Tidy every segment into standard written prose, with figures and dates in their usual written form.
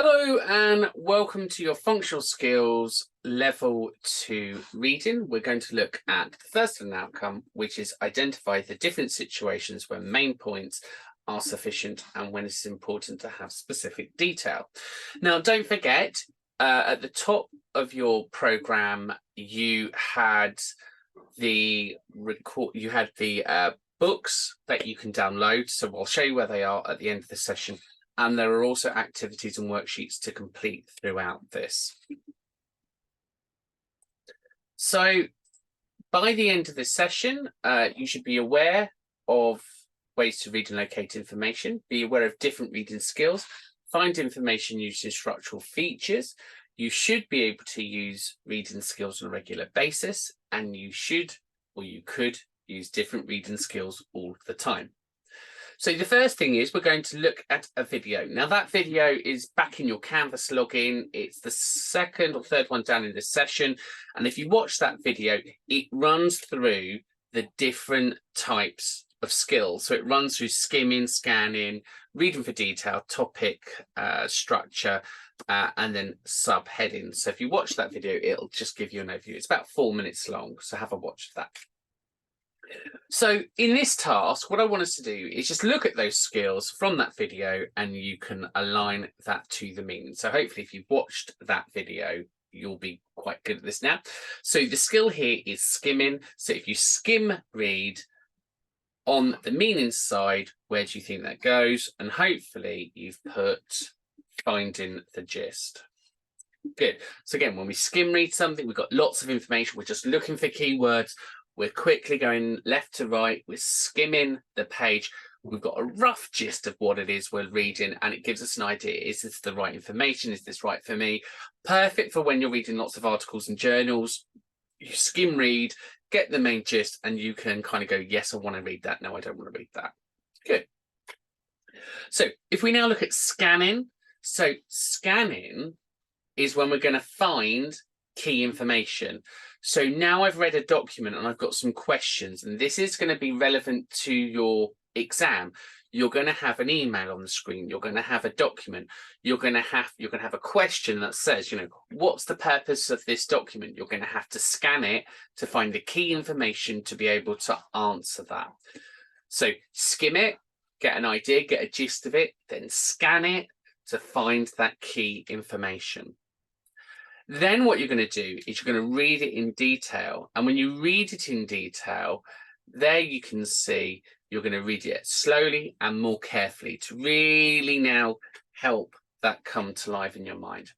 Hello and welcome to your functional skills level 2 reading. We're going to look at the first outcome, which is identify the different situations where main points are sufficient and when it's important to have specific detail. Now, don't forget, at the top of your program, you had the books that you can download. So I'll show you where they are at the end of the session. And there are also activities and worksheets to complete throughout this. So by the end of this session, you should be aware of ways to read and locate information, be aware of different reading skills, find information using structural features. You should be able to use reading skills on a regular basis, and you should, or you could, use different reading skills all the time. So the first thing is we're going to look at a video. Now that video is back in your Canvas login. It's the second or third one down in this session. And if you watch that video, it runs through the different types of skills. So it runs through skimming, scanning, reading for detail, topic, structure, and then subheadings. So if you watch that video, it'll just give you an overview. It's about 4 minutes long, so have a watch of that. So in this task, what I want us to do is just look at those skills from that video and you can align that to the meaning. So hopefully if you've watched that video, you'll be quite good at this now. So the skill here is skimming. So if you skim read on the meaning side, where do you think that goes? And hopefully you've put finding the gist. Good. So again, when we skim read something, we've got lots of information. We're just looking for keywords. We're quickly going left to right. We're skimming the page. We've got a rough gist of what it is we're reading, and it gives us an idea. Is this the right information? Is this right for me? Perfect for when you're reading lots of articles and journals. You skim read, get the main gist, and you can kind of go, yes, I want to read that. No, I don't want to read that. Good. So if we now look at scanning. So scanning is when we're going to find key information. So now I've read a document and I've got some questions, and this is going to be relevant to your exam. You're going to have an email on the screen. You're going to have a document. You're going to have a question that says, what's the purpose of this document? You're going to have to scan it to find the key information to be able to answer that. So skim it, get an idea, get a gist of it, then scan it to find that key information. Then what you're going to do is you're going to read it in detail. And when you read it in detail, there you can see you're going to read it slowly and more carefully to really now help that come to life in your mind.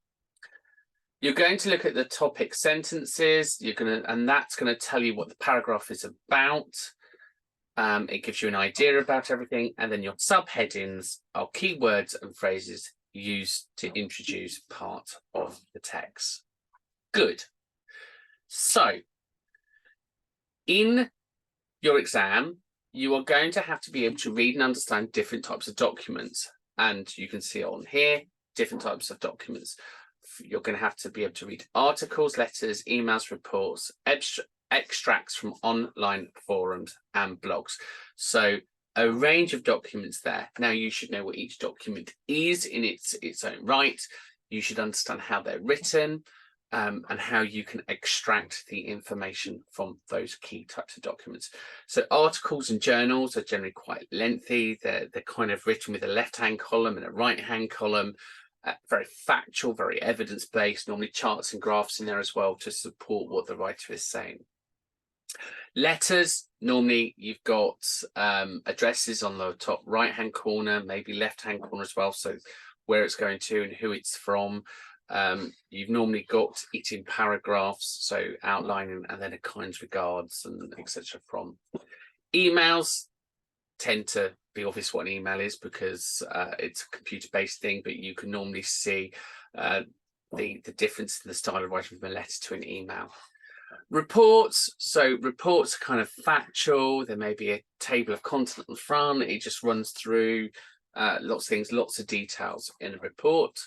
You're going to look at the topic sentences. And that's going to tell you what the paragraph is about. It gives you an idea about everything. And then your subheadings are keywords and phrases used to introduce part of the text. Good. So in your exam, you are going to have to be able to read and understand different types of documents. And you can see on here, different types of documents. You're going to have to be able to read articles, letters, emails, reports, extracts from online forums and blogs. So a range of documents there. Now you should know what each document is in its own right. You should understand how they're written and how you can extract the information from those key types of documents. So articles and journals are generally quite lengthy. They're kind of written with a left-hand column and a right-hand column, very factual, very evidence-based, normally charts and graphs in there as well to support what the writer is saying. Letters, normally you've got addresses on the top right-hand corner, maybe left-hand corner as well, so where it's going to and who it's from. You've normally got it in paragraphs, so outlining and then a kind regards and etc. from. Emails tend to be obvious what an email is because it's a computer-based thing, but you can normally see the difference in the style of writing from a letter to an email. Reports, so reports are kind of factual. There may be a table of content on the front. It just runs through lots of things, lots of details in a report.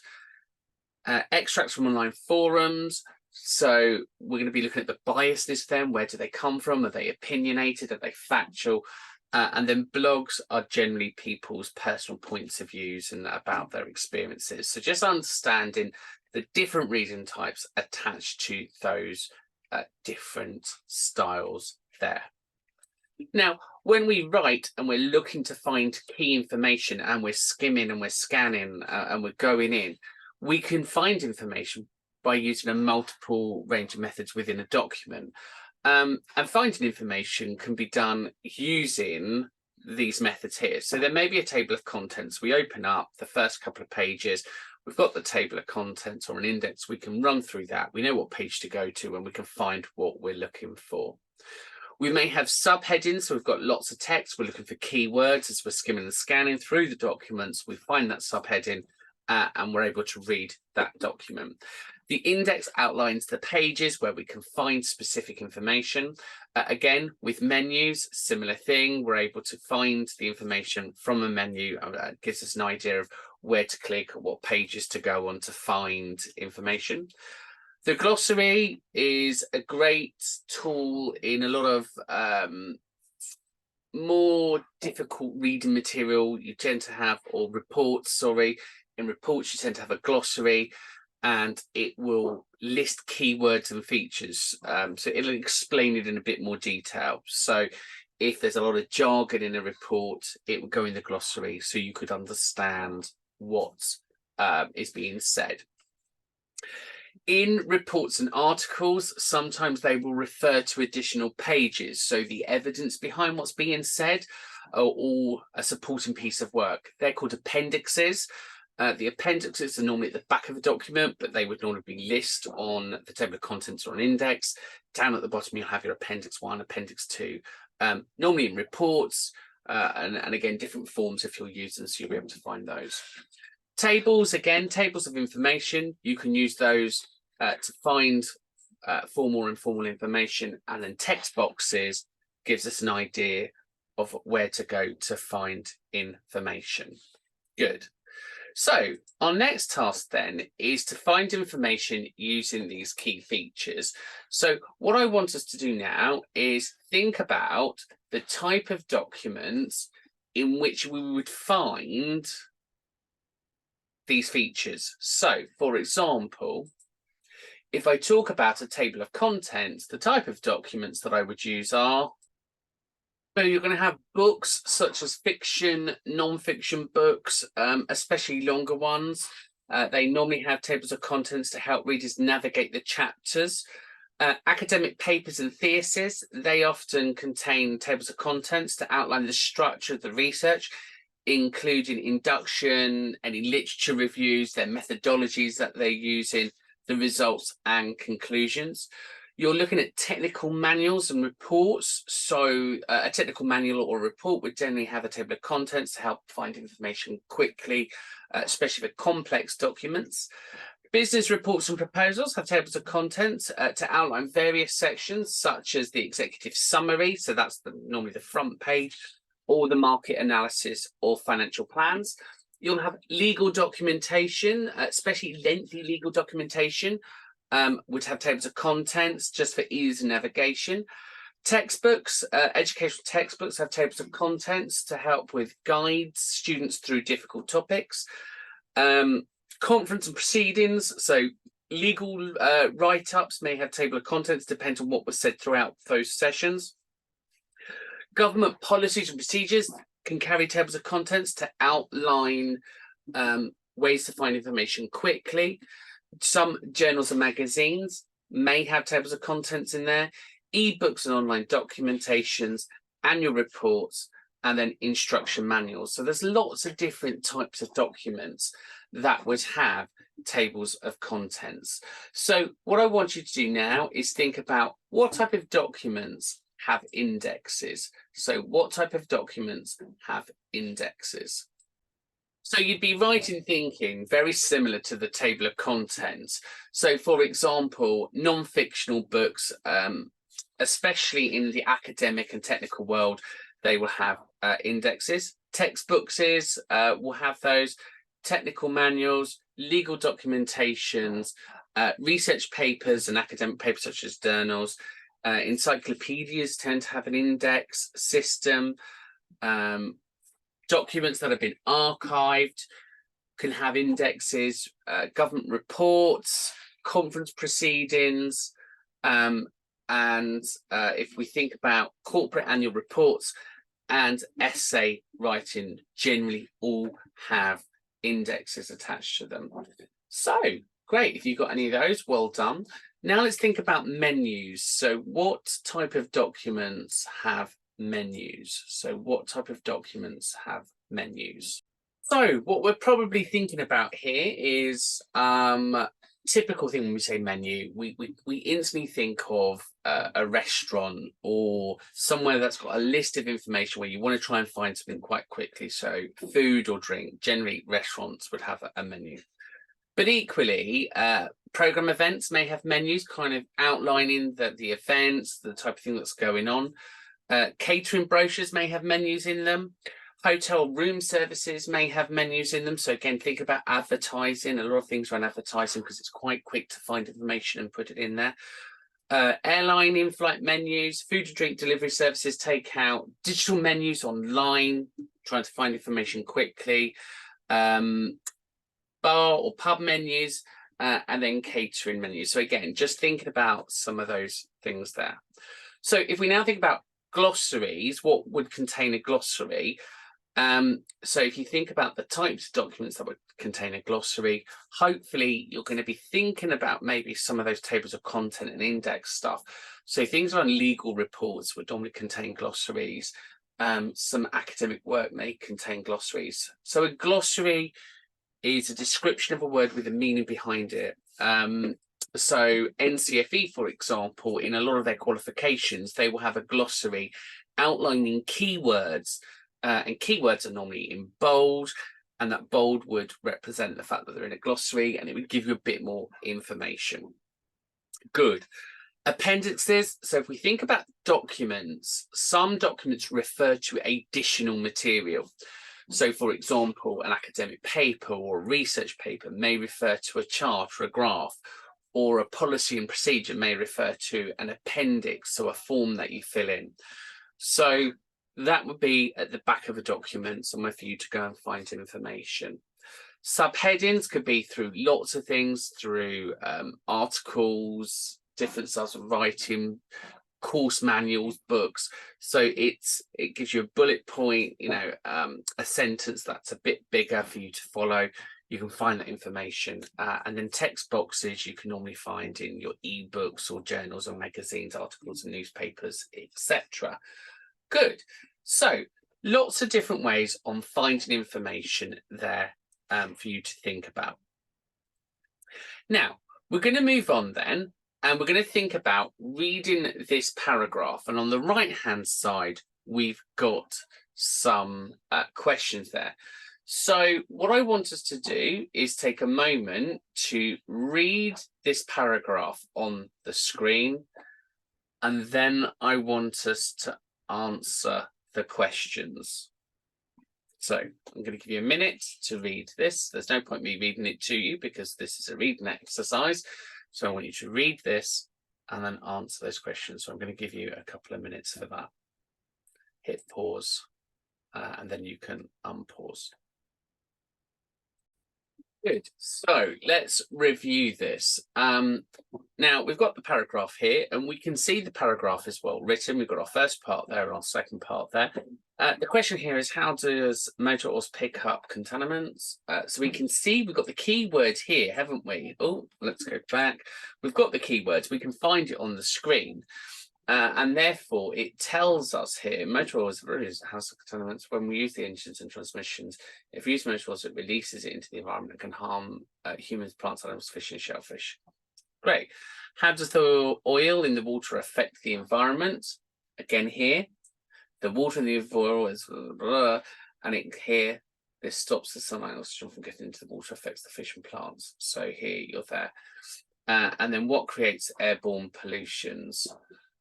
Extracts from online forums. So we're going to be looking at the biasness of them. Where do they come from? Are they opinionated? Are they factual? And then blogs are generally people's personal points of views and about their experiences. So just understanding the different reading types attached to those different styles there. Now, when we write and we're looking to find key information and we're skimming and we're scanning and we're going in, we can find information by using a multiple range of methods within a document. And finding information can be done using these methods here. So there may be a table of contents. We open up the first couple of pages. We've got the table of contents or an index. We can run through that. We know what page to go to and we can find what we're looking for. We may have subheadings, so we've got lots of text. We're looking for keywords as we're skimming and scanning through the documents. We find that subheading and we're able to read that document. The index outlines the pages where we can find specific information. Again, with menus, similar thing. We're able to find the information from a menu. It gives us an idea of where to click or what pages to go on to find information. The glossary is a great tool in a lot of more difficult reading material. You tend to have, or reports, sorry. In reports, you tend to have a glossary and it will list keywords and features. So it'll explain it in a bit more detail. So if there's a lot of jargon in a report, it will go in the glossary so you could understand what is being said. In reports and articles, sometimes they will refer to additional pages. So the evidence behind what's being said or a supporting piece of work. They're called appendixes. The appendixes are normally at the back of a document, but they would normally be listed on the table of contents or an index. Down at the bottom, you'll have your appendix 1, appendix 2. Normally in reports, and again, different forms if you're using, so you'll be able to find those. Tables, again, tables of information. You can use those to find formal or informal information, and then text boxes gives us an idea of where to go to find information. Good. So our next task then is to find information using these key features. So what I want us to do now is think about the type of documents in which we would find these features. So for example, if I talk about a table of contents, the type of documents that I would use are, so you're going to have books such as fiction, non-fiction books, especially longer ones. They normally have tables of contents to help readers navigate the chapters. Academic papers and theses, they often contain tables of contents to outline the structure of the research, including induction, any literature reviews, their methodologies that they're using, the results and conclusions. You're looking at technical manuals and reports. So a technical manual or a report would generally have a table of contents to help find information quickly, especially for complex documents. Business reports and proposals have tables of contents to outline various sections, such as the executive summary. So that's normally the front page, or the market analysis or financial plans. You'll have legal documentation, especially lengthy legal documentation, would have tables of contents just for ease of navigation. Textbooks, educational textbooks have tables of contents to help with guides students through difficult topics. Conference and proceedings, so legal write-ups may have table of contents, depends on what was said throughout those sessions. Government policies and procedures can carry tables of contents to outline ways to find information quickly. Some journals and magazines may have tables of contents in there, ebooks and online documentations, annual reports, and then instruction manuals. So there's lots of different types of documents that would have tables of contents. So what I want you to do now is think about what type of documents have indexes. So what type of documents have indexes? So you'd be right in thinking very similar to the table of contents. So for example, non-fictional books, especially in the academic and technical world, they will have indexes. Textbooks will have those. Technical manuals, legal documentations, research papers and academic papers such as journals. Encyclopedias tend to have an index system. documents that have been archived can have indexes, government reports, conference proceedings, and if we think about corporate annual reports and essay writing, generally all have indexes attached to them. So great, if you've got any of those, well done. Now let's think about menus. So what type of documents have menus? So what type of documents have menus? So what we're probably thinking about here is typical thing when we say menu, we instantly think of a restaurant or somewhere that's got a list of information where you want to try and find something quite quickly. So food or drink, generally restaurants would have a menu. But equally, program events may have menus kind of outlining the events, the type of thing that's going on. Catering brochures may have menus in them. Hotel room services may have menus in them. So again, think about advertising. A lot of things around advertising because it's quite quick to find information and put it in there. Airline in-flight menus, food and drink delivery services, takeout, digital menus online, trying to find information quickly. Bar or pub menus, and then catering menus. So again, just thinking about some of those things there. So if we now think about glossaries, what would contain a glossary? So if you think about the types of documents that would contain a glossary, hopefully you're going to be thinking about maybe some of those tables of content and index stuff. So things like legal reports would normally contain glossaries. Some academic work may contain glossaries. So a glossary is a description of a word with a meaning behind it. So NCFE, for example, in a lot of their qualifications, they will have a glossary outlining keywords, and keywords are normally in bold, and that bold would represent the fact that they're in a glossary, and it would give you a bit more information. Good. Appendices. So if we think about documents, some documents refer to additional material. So, for example, an academic paper or a research paper may refer to a chart or a graph, or a policy and procedure may refer to an appendix, so a form that you fill in. So that would be at the back of a document, somewhere for you to go and find information. Subheadings could be through lots of things, through articles, different styles of writing, course manuals, books. So it gives you a bullet point, a sentence that's a bit bigger for you to follow. You can find that information, and then text boxes you can normally find in your ebooks or journals or magazines, articles and newspapers, etc. Good. So lots of different ways on finding information there for you to think about. Now we're going to move on then. And we're going to think about reading this paragraph. And on the right-hand side, we've got some questions there. So what I want us to do is take a moment to read this paragraph on the screen. And then I want us to answer the questions. So I'm going to give you a minute to read this. There's no point me reading it to you because this is a reading exercise. So I want you to read this and then answer those questions. So I'm going to give you a couple of minutes for that. Hit pause, and then you can unpause. Good. So let's review this. Now we've got the paragraph here, and we can see the paragraph is well written. We've got our first part there and our second part there. The question here is, how does MotorOrs pick up contaminants? So we can see we've got the keywords here, haven't we? Oh, let's go back. We've got the keywords. We can find it on the screen. And therefore, it tells us here, MotorOrs has contaminants. When we use the engines and transmissions, if we use MotorOrs, it releases it into the environment and can harm humans, plants, animals, fish, and shellfish. Great. How does the oil in the water affect the environment? Again, here, the water in the oil is and here, this stops the sunlight oxygen from getting into the water, affects the fish and plants. So here, you're there. And then what creates airborne pollutions?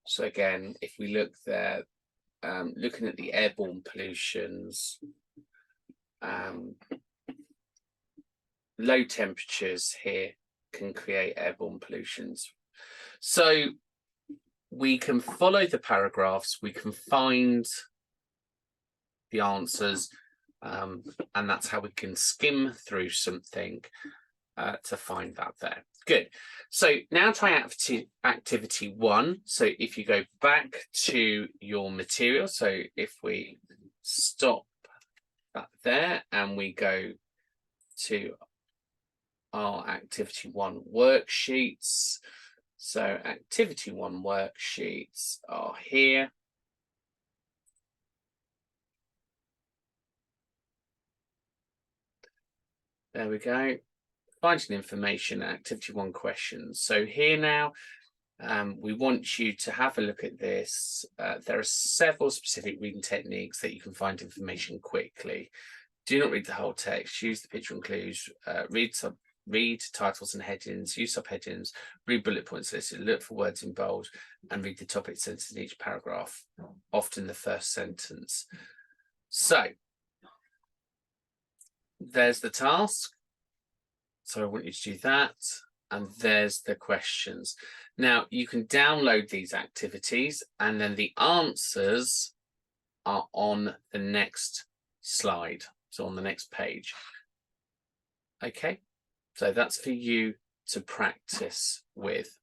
So again, if we look there, looking at the airborne pollutions, low temperatures here can create airborne pollutions. So we can follow the paragraphs, we can find the answers, and that's how we can skim through something to find that there. Good. So now try activity 1. So if you go back to your material, so if we stop that there and we go to our activity 1 worksheets. So activity 1 worksheets are here. There we go. Finding information, activity 1 questions. So here now, we want you to have a look at this. There are several specific reading techniques that you can find information quickly. Do not read the whole text. Use the picture and clues. Read titles and headings. Use subheadings. Read bullet points listed. Look for words in bold, and read the topic sentence in each paragraph. Often the first sentence. So there's the task. So I want you to do that. And there's the questions. Now you can download these activities, and then the answers are on the next slide. So on the next page. Okay, so that's for you to practice with.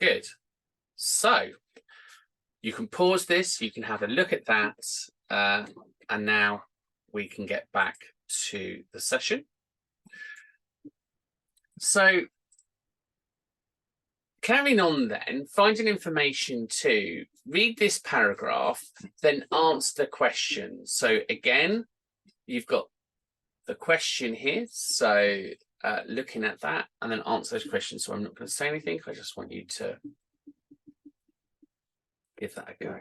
Good. So you can pause this, you can have a look at that, and now we can get back to the session. So carrying on then, finding information 2, read this paragraph, then answer the question. So again, you've got the question here. So looking at that and then answer those questions. So I'm not going to say anything. I just want you to give that a go.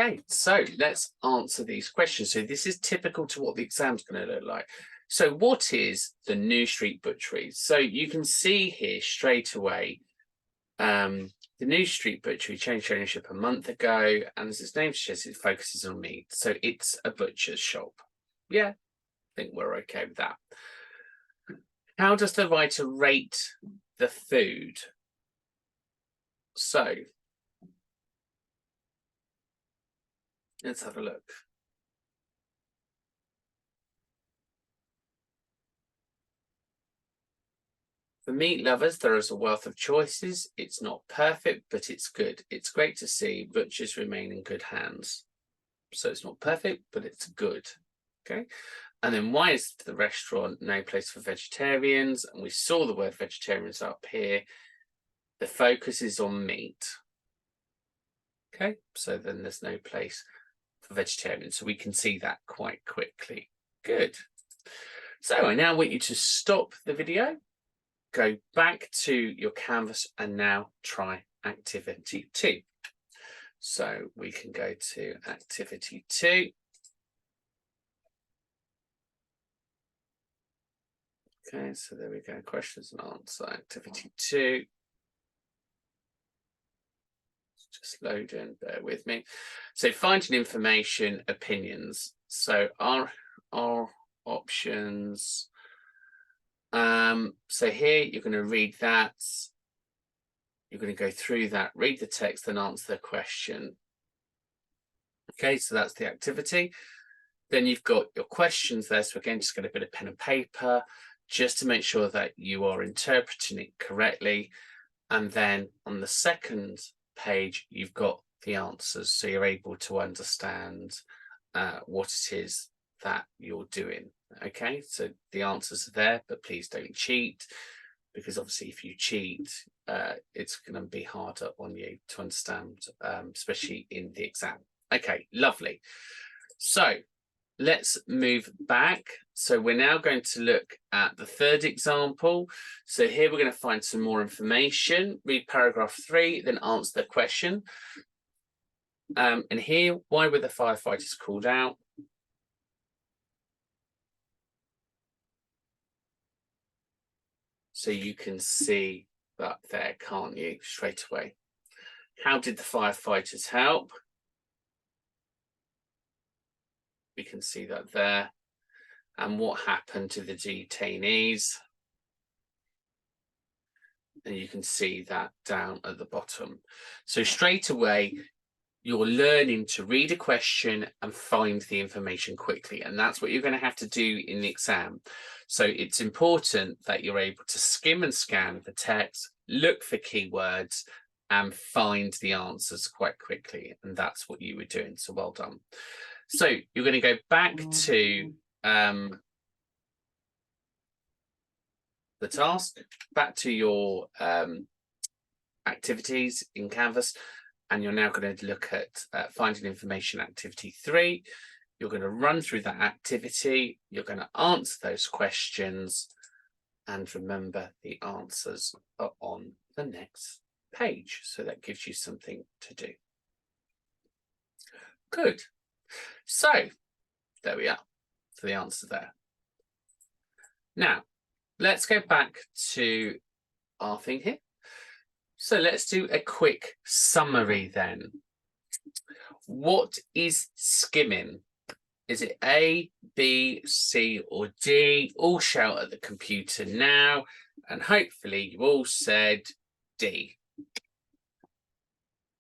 Okay, so let's answer these questions. So this is typical to what the exam's going to look like. So what is the New Street Butchery? So you can see here straight away, the New Street Butchery changed ownership a month ago, and as its name suggests, it focuses on meat. So it's a butcher's shop. Yeah, I think we're okay with that. How does the writer rate the food? So let's have a look. For meat lovers, there is a wealth of choices. It's not perfect, but it's good. It's great to see butchers remain in good hands. So it's not perfect, but it's good. Okay. And then why is the restaurant no place for vegetarians? And we saw the word vegetarians up here. The focus is on meat. Okay. So then there's no place for vegetarians. So we can see that quite quickly. Good. So I now want you to stop the video, go back to your canvas, and now try activity 2. So we can go to activity 2. Okay, so there we go, questions and answer, activity 2. Just loading, bear with me. So finding information, opinions. So our options. So here you're going to read that. You're going to go through that, read the text, and answer the question. Okay, so that's the activity. Then you've got your questions there. So again, just get a bit of pen and paper just to make sure that you are interpreting it correctly. And then on the second page, you've got the answers. So you're able to understand what it is that you're doing. Okay, so the answers are there, but please don't cheat, because obviously if you cheat, it's going to be harder on you to understand, especially in the exam. Okay, lovely. So let's move back. So we're now going to look at the third example. So here we're going to find some more information, read paragraph 3, then answer the question. And here, why were the firefighters called out? So you can see that there, can't you, straight away? How did the firefighters help? We can see that there. And what happened to the detainees? And you can see that down at the bottom. So straight away, you're learning to read a question and find the information quickly. And that's what you're going to have to do in the exam. So it's important that you're able to skim and scan the text, look for keywords, and find the answers quite quickly. And that's what you were doing. So well done. So you're going to go back to the task, back to your activities in Canvas, and you're now going to look at finding information activity 3. You're going to run through that activity, you're going to answer those questions, and remember the answers are on the next page. So that gives you something to do. Good. So there we are for the answer there. Now, let's go back to our thing here. So let's do a quick summary then. What is skimming? Is it A, B, C, or D? All shout at the computer now, and hopefully you all said D.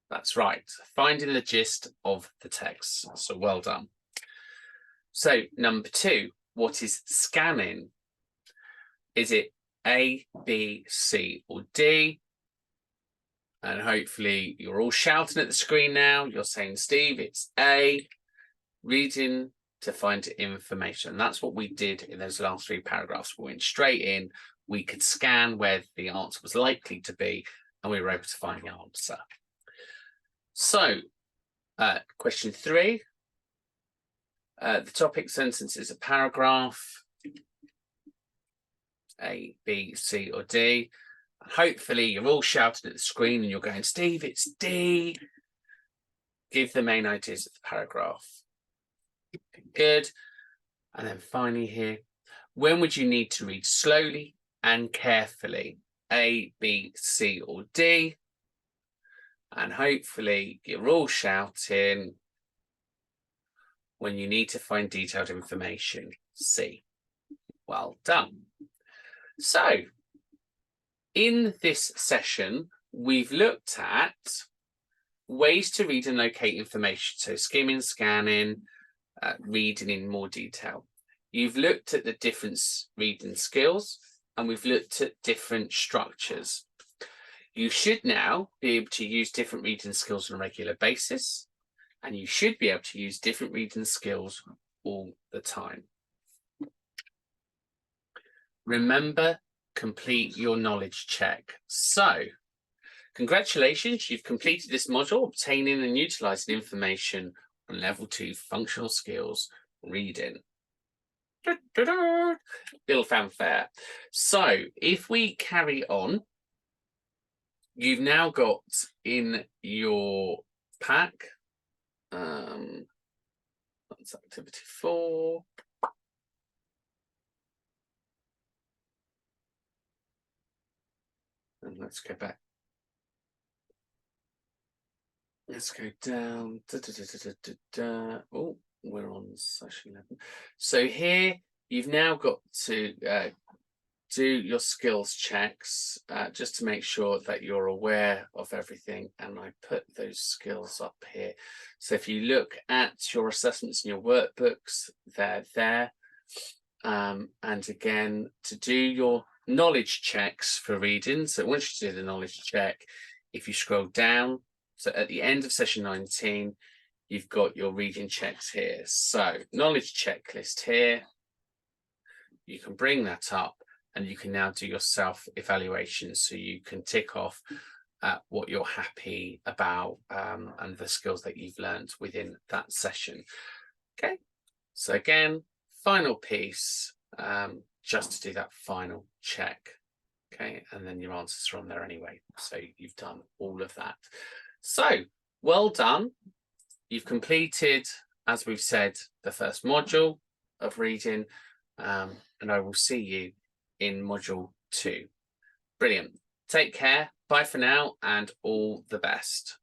That's right, finding the gist of the text. So well done. So number 2, what is scanning? Is it A, B, C, or D? And hopefully you're all shouting at the screen now. You're saying, Steve, it's A, reading to find information. And that's what we did in those last 3 paragraphs. We went straight in, we could scan where the answer was likely to be, and we were able to find the answer. So, question 3, the topic sentence is a paragraph, A, B, C, or D. Hopefully you're all shouting at the screen and you're going, Steve, it's D. Give the main ideas of the paragraph. Good. And then finally here, when would you need to read slowly and carefully? A, B, C, or D? And hopefully you're all shouting when you need to find detailed information. C. Well done. So, in this session, we've looked at ways to read and locate information. So skimming, scanning, reading in more detail. You've looked at the different reading skills, and we've looked at different structures. You should now be able to use different reading skills on a regular basis, and you should be able to use different reading skills all the time. Remember, complete your knowledge check. So, congratulations, you've completed this module, obtaining and utilising information on level 2 functional skills reading. Little fanfare. So, if we carry on, you've now got in your pack, that's activity 4. And let's go back. Let's go down. Oh, we're on session 11. So here you've now got to do your skills checks just to make sure that you're aware of everything. And I put those skills up here. So if you look at your assessments in your workbooks, they're there. And again, to do your knowledge checks for reading. So once you do the knowledge check, if you scroll down, so at the end of session 19, you've got your reading checks here. So knowledge checklist here, you can bring that up and you can now do your self-evaluation. So you can tick off what you're happy about and the skills that you've learned within that session. Okay, so again, final piece, just to do that final check. Okay, and then your answers are on there anyway. So you've done all of that. So well done. You've completed, as we've said, the first module of reading, and I will see you in module 2. Brilliant. Take care. Bye for now and all the best.